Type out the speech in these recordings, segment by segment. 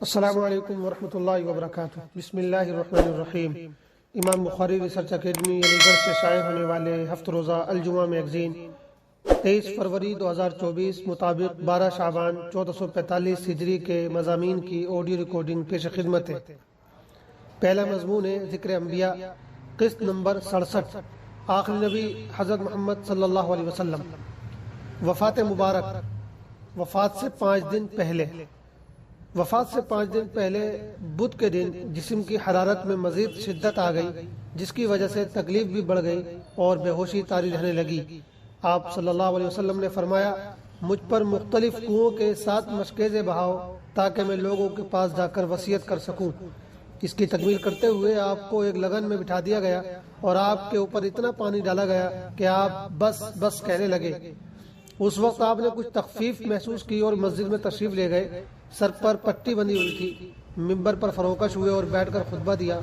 السلام علیکم ورحمۃ اللہ وبرکاتہ۔ بسم اللہ الرحمن الرحیم۔ امام بخاری ریسرچ اکیڈمی علی گڑھ سے شائع ہونے والے ہفتہ روزہ الجمعہ میگزین 23 فروری 2024 مطابق 12 شعبان 1445 ہجری کے مضامین کی آڈیو ریکارڈنگ پیش خدمت ہے۔ پہلا مضمون ہے ذکر انبیاء، قسط نمبر 67، آخری نبی حضرت محمد صلی اللہ علیہ وسلم۔ وفات مبارک، وفات سے 5 دن پہلے۔ وفات سے 5 دن پہلے بدھ کے دن جسم کی حرارت میں مزید شدت آ گئی، جس کی وجہ سے تکلیف بھی بڑھ گئی اور بے ہوشی طاری رہنے لگی۔ آپ صلی اللہ علیہ وسلم نے فرمایا، مجھ پر مختلف کنووں کے 7 مشکیزیں بہاؤ تاکہ میں لوگوں کے پاس جا کر وصیت کر سکوں۔ اس کی تکمیل کرتے ہوئے آپ کو ایک لگن میں بٹھا دیا گیا اور آپ کے اوپر اتنا پانی ڈالا گیا کہ آپ بس بس کہنے لگے۔ اس وقت آپ نے کچھ تخفیف محسوس کی اور مسجد میں تشریف لے گئے۔ سر پر پٹی بندھی ہوئی تھی، ممبر پر فروکش ہوئے اور بیٹھ کر خطبہ دیا۔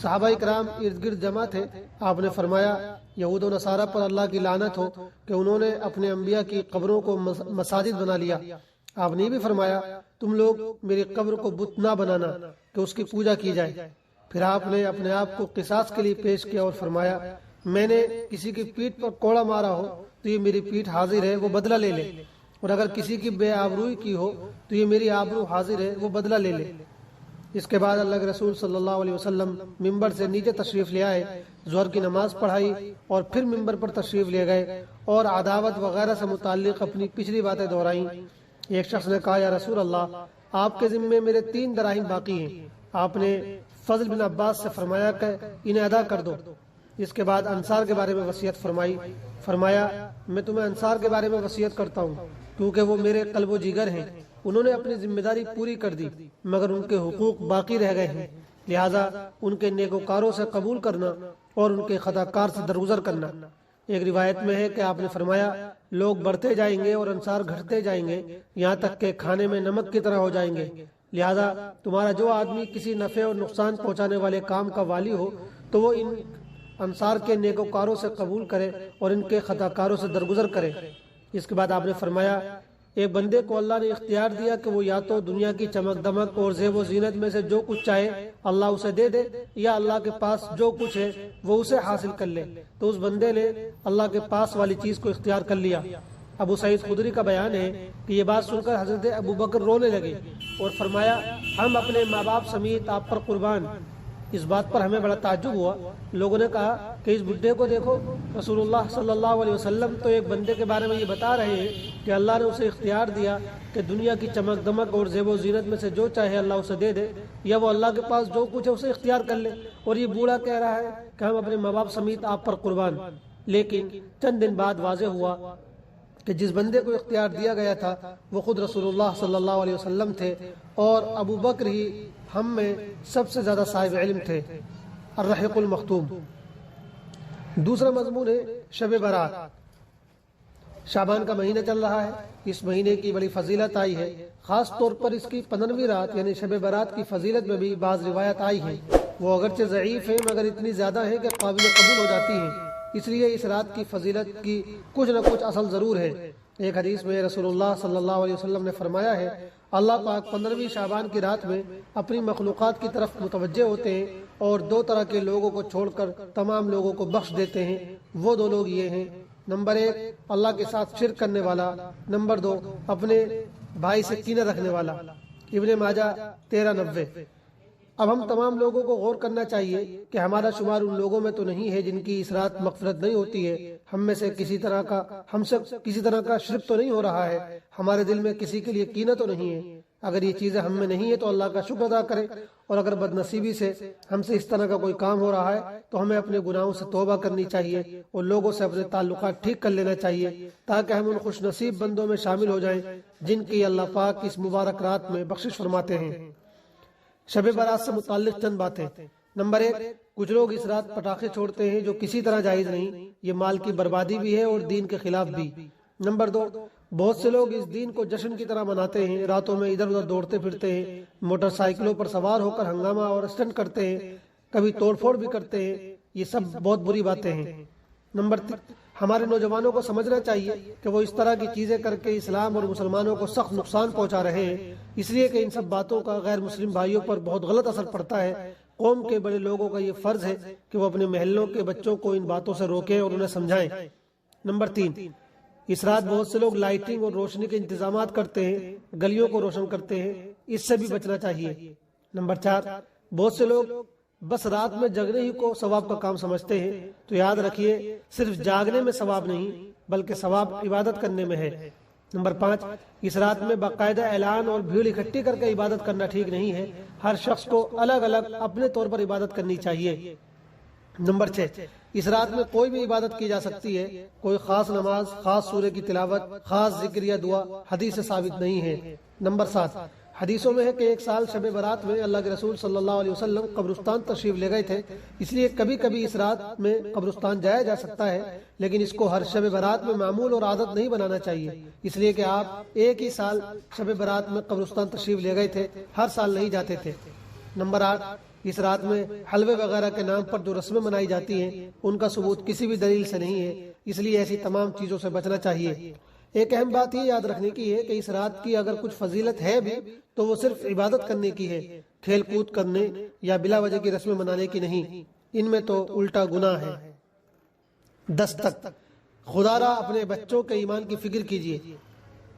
صحابہ کرام ارد گرد جمع تھے۔ آپ نے فرمایا، یہود و نصارہ پر اللہ کی لعنت ہو کہ انہوں نے اپنے انبیاء کی قبروں کو مساجد بنا لیا۔ آپ نے بھی فرمایا، تم لوگ میری قبر کو بت نہ بنانا کہ اس کی پوجا کی جائے۔ پھر آپ نے اپنے آپ کو قصاص کے لیے پیش کیا اور فرمایا، میں نے کسی کی پیٹھ پر کوڑا مارا ہو تو یہ میری پیٹھ حاضر ہے، وہ بدلہ لے لے، اور اگر کسی کی بے آبروئی کی ہو تو یہ میری آبرو حاضر ہے، وہ بدلہ لے لے۔ اس کے بعد اللہ کے رسول صلی اللہ علیہ وسلم ممبر سے نیچے تشریف لے آئے، ظہر کی نماز پڑھائی اور پھر ممبر پر تشریف لے گئے اور عداوت وغیرہ سے متعلق اپنی پچھلی باتیں دہرائیں۔ ایک شخص نے کہا، یا رسول اللہ، آپ کے ذمے میرے 3 دراہم باقی ہیں۔ آپ نے فضل بن عباس سے فرمایا کہ انہیں ادا کر دو۔ اس کے بعد انصار کے بارے میں وصیت فرمائی۔ فرمایا، میں تمہیں انصار کے بارے میں وصیت کرتا ہوں کیونکہ وہ میرے قلب و جگر ہیں۔ انہوں نے اپنی ذمہ داری پوری کر دی مگر ان کے حقوق باقی رہ گئے ہیں، لہذا ان کے نیکوکاروں سے قبول کرنا اور ان کے خطا کار سے درگزر کرنا۔ ایک روایت میں ہے کہ آپ نے فرمایا، لوگ بڑھتے جائیں گے اور انصار گھٹتے جائیں گے یہاں تک کہ کھانے میں نمک کی طرح ہو جائیں گے، لہذا تمہارا جو آدمی کسی نفع اور نقصان پہنچانے والے کام کا والی ہو تو وہ ان انصار کے نیکوکاروں سے قبول کرے اور ان کے خطا کاروں سے درگزر کرے۔ اس کے بعد آپ نے فرمایا، ایک بندے کو اللہ نے اختیار دیا کہ وہ یا تو دنیا کی چمک دمک اور زیب و زینت میں سے جو کچھ چاہے اللہ اسے دے دے، یا اللہ کے پاس جو کچھ ہے وہ اسے حاصل کر لے۔ تو اس بندے نے اللہ کے پاس والی چیز کو اختیار کر لیا۔ ابو سعید خدری کا بیان ہے کہ یہ بات سن کر حضرت ابو بکر رونے لگے اور فرمایا، ہم اپنے ماں باپ سمیت آپ پر قربان۔ اس بات پر ہمیں بڑا تعجب ہوا۔ لوگوں نے کہا کہ اس بڈھے کو دیکھو، رسول اللہ صلی اللہ علیہ وسلم تو ایک بندے کے بارے میں یہ بتا رہے ہیں کہ اللہ نے اسے اختیار دیا کہ دنیا کی چمک دمک اور زیب و زینت میں سے جو چاہے اللہ اسے دے دے، یا وہ اللہ کے پاس جو کچھ ہے اسے اختیار کر لے، اور یہ بوڑھا کہہ رہا ہے کہ ہم اپنے ماں باپ سمیت آپ پر قربان۔ لیکن چند دن بعد واضح ہوا کہ جس بندے کو اختیار دیا گیا تھا وہ خود رسول اللہ صلی اللہ علیہ وسلم تھے، اور ابو بکر ہی ہم میں سب سے زیادہ صاحب علم تھے۔ الرحیق المختوم۔ دوسرا مضمون ہے شب برات۔ شعبان کا مہینہ چل رہا ہے، اس مہینے کی بڑی فضیلت آئی ہے، خاص طور پر اس کی 15ویں رات یعنی شب برات کی فضیلت میں بھی بعض روایت آئی ہیں۔ وہ اگرچہ ضعیف ہیں مگر اتنی زیادہ ہیں کہ قابل قبول ہو جاتی ہیں، اس لیے اس رات کی فضیلت کی کچھ نہ کچھ اصل ضرور ہے۔ ایک حدیث میں رسول اللہ صلی اللہ علیہ وسلم نے فرمایا ہے، اللہ پاک 15ویں شعبان کی رات میں اپنی مخلوقات کی طرف متوجہ ہوتے ہیں اور 2 طرح کے لوگوں کو چھوڑ کر تمام لوگوں کو بخش دیتے ہیں۔ وہ 2 لوگ یہ ہیں، نمبر 1 اللہ کے ساتھ شرک کرنے والا، نمبر 2 اپنے بھائی سے کینہ رکھنے والا۔ ابن ماجہ 1390۔ اب ہم تمام لوگوں کو غور کرنا چاہیے کہ ہمارا شمار ان لوگوں میں تو نہیں ہے جن کی اس رات مغفرت نہیں ہوتی ہے۔ ہم میں سے کسی طرح کا شرک تو نہیں ہو رہا ہے، ہمارے دل میں کسی کے لیے کینہ تو نہیں ہے۔ اگر یہ چیزیں ہم میں نہیں ہے تو اللہ کا شکر ادا کریں، اور اگر بدنصیبی سے ہم سے اس طرح کا کوئی کام ہو رہا ہے تو ہمیں اپنے گناہوں سے توبہ کرنی چاہیے اور لوگوں سے اپنے تعلقات ٹھیک کر لینا چاہیے تاکہ ہم ان خوش نصیب بندوں میں شامل ہو جائیں جن کی اللہ پاک اس مبارک رات میں بخشش فرماتے ہیں۔ شب برات سے متعلق چند باتیں۔ نمبر 1، کچھ لوگ اس رات پٹاخے چھوڑتے ہیں جو کسی طرح جائز نہیں، یہ مال کی بربادی بھی ہے اور دین کے خلاف بھی۔ نمبر 2، بہت سے لوگ اس دین کو جشن کی طرح مناتے ہیں، راتوں میں ادھر ادھر دوڑتے پھرتے ہیں، موٹر سائیکلوں پر سوار ہو کر ہنگامہ اور اسٹنٹ کرتے ہیں، کبھی توڑ پھوڑ بھی کرتے ہیں، یہ سب بہت بری باتیں ہیں۔ نمبر 3، ہمارے نوجوانوں کو سمجھنا چاہیے کہ وہ اس طرح کی چیزیں کر کے اسلام اور مسلمانوں کو سخت نقصان پہنچا رہے ہیں، اس لیے کہ ان سب باتوں کا غیر مسلم بھائیوں پر بہت غلط اثر پڑتا ہے۔ قوم کے بڑے لوگوں کا یہ فرض ہے کہ وہ اپنے محلوں کے بچوں کو ان باتوں سے روکیں اور انہیں سمجھائیں۔ نمبر 3، اس رات بہت سے لوگ لائٹنگ اور روشنی کے انتظامات کرتے ہیں، گلیوں کو روشن کرتے ہیں، اس سے بھی بچنا چاہیے۔ نمبر 4، بہت سے لوگ بس رات میں جگنے ہی کو ثواب کا کام سمجھتے ہیں، تو یاد رکھیے صرف جاگنے میں ثواب نہیں بلکہ ثواب عبادت کرنے میں ہے۔ نمبر 5، اس رات میں باقاعدہ اعلان اور بھیڑ اکٹھی کر کے عبادت کرنا ٹھیک نہیں ہے، ہر شخص کو الگ الگ اپنے طور پر عبادت کرنی چاہیے۔ نمبر 6، اس رات میں کوئی بھی عبادت کی جا سکتی ہے، کوئی خاص نماز، خاص سورہ کی تلاوت، خاص ذکر یا دعا حدیث سے ثابت نہیں ہے۔ نمبر 7، حدیثوں میں ہے کہ ایک سال شب برات میں اللہ کے رسول صلی اللہ علیہ وسلم قبرستان تشریف لے گئے تھے، اس لیے کبھی کبھی اس رات میں قبرستان جایا جا سکتا ہے، لیکن اس کو ہر شب برات میں معمول اور عادت نہیں بنانا چاہیے، اس لیے کہ آپ ایک ہی سال شب برات میں قبرستان تشریف لے گئے تھے، ہر سال نہیں جاتے تھے۔ نمبر 8، اس رات میں حلوے وغیرہ کے نام پر جو رسمیں منائی جاتی ہیں ان کا ثبوت کسی بھی دلیل سے نہیں ہے، اس لیے ایسی تمام چیزوں سے بچنا چاہیے۔ ایک اہم بات یہ یاد رکھنے کی ہے کہ اس رات کی اگر کچھ فضیلت ہے بھی تو وہ صرف عبادت کرنے کی ہے، کھیل کود کرنے یا بلا وجہ کی رسمیں منانے کی نہیں، ان میں تو الٹا گناہ ہے۔ دستک، خدا را اپنے بچوں کے ایمان کی فکر کیجیے۔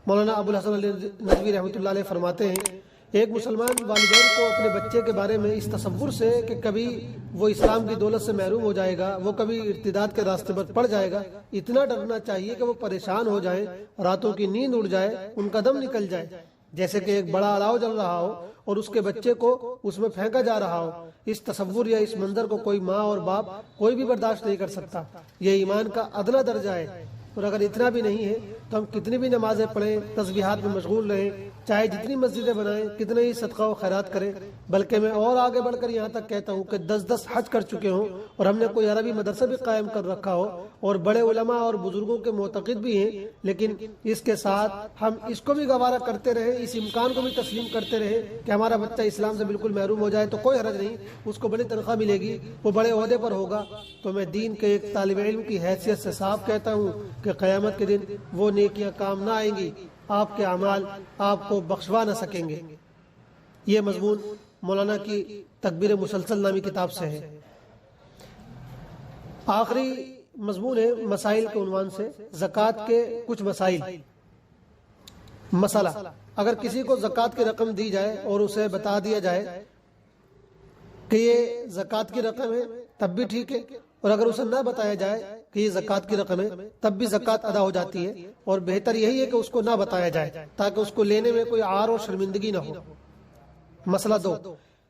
مولانا ابو الحسن علی ندوی رحمۃ اللہ علیہ فرماتے ہیں، ایک مسلمان والدین کو اپنے بچے کے بارے میں اس تصور سے کہ کبھی وہ اسلام کی دولت سے محروم ہو جائے گا، وہ کبھی ارتداد کے راستے پر پڑ جائے گا، اتنا ڈرنا چاہیے کہ وہ پریشان ہو جائیں، راتوں کی نیند اڑ جائے، ان کا دم نکل جائے، جیسے کہ ایک بڑا الاؤ جل رہا ہو اور اس کے بچے کو اس میں پھینکا جا رہا ہو۔ اس تصور یا اس منظر کو کوئی ماں اور باپ کوئی بھی برداشت نہیں کر سکتا، یہ ایمان کا ادنا درجہ ہے۔ اور اگر اتنا بھی نہیں ہے تو ہم کتنی بھی نمازیں پڑھیں، تسبیحات میں مشغول رہیں، چاہے جتنی مسجدیں بنائیں، کتنے ہی صدقہ و خیرات کریں، بلکہ میں اور آگے بڑھ کر یہاں تک کہتا ہوں کہ 10 حج کر چکے ہوں اور ہم نے کوئی عربی مدرسہ بھی قائم کر رکھا ہو اور بڑے علماء اور بزرگوں کے معتقد بھی ہیں، لیکن اس کے ساتھ ہم اس کو بھی گوارا کرتے رہیں، اس امکان کو بھی تسلیم کرتے رہیں کہ ہمارا بچہ اسلام سے بالکل محروم ہو جائے تو کوئی حرج نہیں، اس کو بڑی تنخواہ ملے گی، وہ بڑے عہدے پر ہوگا، تو میں دین کے ایک طالب علم کی حیثیت سے صاف کہتا ہوں کہ قیامت کے دن وہ نیکیاں کام نہ آئیں گی، آپ کے اعمال آپ کو بخشوا نہ سکیں گے۔ یہ مضمون مولانا کی تکبیر مسلسل نامی کتاب سے ہے۔ آخری مضمون ہے مسائل کے عنوان سے، زکوٰۃ کے کچھ مسائل۔ مسئلہ، اگر کسی کو زکوٰۃ کی رقم دی جائے اور اسے بتا دیا جائے کہ یہ زکوٰۃ کی رقم ہے تب بھی ٹھیک ہے، اور اگر اسے نہ بتایا جائے کہ یہ زکوٰۃ کی رقم ہے تب بھی زکوٰۃ ادا ہو جاتی ہے، اور بہتر یہی ہے کہ اس کو نہ بتایا جائے تاکہ اس کو لینے میں کوئی عار اور شرمندگی نہ ہو۔ مسئلہ 2،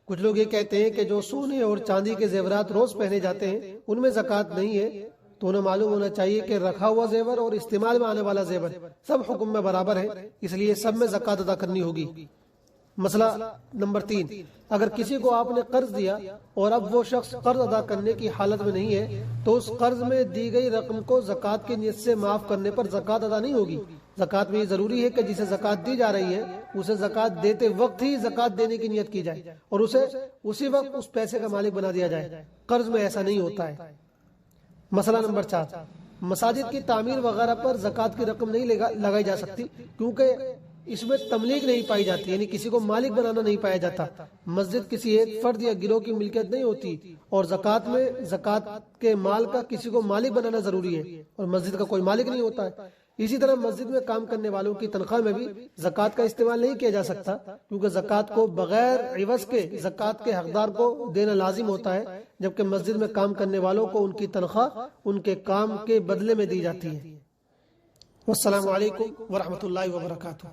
کچھ لوگ یہ کہتے ہیں کہ جو سونے اور چاندی کے زیورات روز پہنے جاتے ہیں ان میں زکوٰۃ نہیں ہے، تو انہیں معلوم ہونا چاہیے کہ رکھا ہوا زیور اور استعمال میں آنے والا زیور سب حکم میں برابر ہے، اس لیے سب میں زکوٰۃ ادا کرنی ہوگی۔ مسئلہ نمبر 3، اگر کسی کو آپ نے قرض دیا اور اب وہ شخص قرض ادا کرنے کی حالت میں نہیں ہے تو اس قرض میں دی گئی رقم کو زکوٰۃ کی نیت سے معاف کرنے پر زکوٰۃ ادا نہیں ہوگی۔ زکوٰۃ میں یہ ضروری ہے کہ جسے زکوٰۃ دی جا رہی ہے اسے زکوٰۃ دیتے وقت ہی زکوٰۃ دینے کی نیت کی جائے اور اسے اسی وقت اس پیسے کا مالک بنا دیا جائے، قرض میں ایسا نہیں ہوتا ہے۔ مسئلہ نمبر 4، مساجد کی تعمیر وغیرہ پر زکوٰۃ کی رقم نہیں لگائی جا سکتی کیونکہ اس میں تملیک نہیں پائی جاتی، یعنی کسی کو مالک بنانا نہیں پایا جاتا۔ مسجد کسی ایک فرد یا گروہ کی ملکیت نہیں ہوتی، اور زکوٰۃ میں زکوٰۃ کے مال کا کسی کو مالک بنانا ضروری ہے، اور مسجد کا کوئی مالک نہیں ہوتا ہے۔ اسی طرح مسجد میں کام کرنے والوں کی تنخواہ میں بھی زکوٰۃ کا استعمال نہیں کیا جا سکتا، کیونکہ زکوٰۃ کو بغیر عوض کے زکوٰۃ کے حقدار کو دینا لازم ہوتا ہے، جبکہ مسجد میں کام کرنے والوں کو ان کی تنخواہ ان کے کام کے بدلے میں دی جاتی ہے۔ والسلام علیکم ورحمۃ اللہ وبرکاتہ۔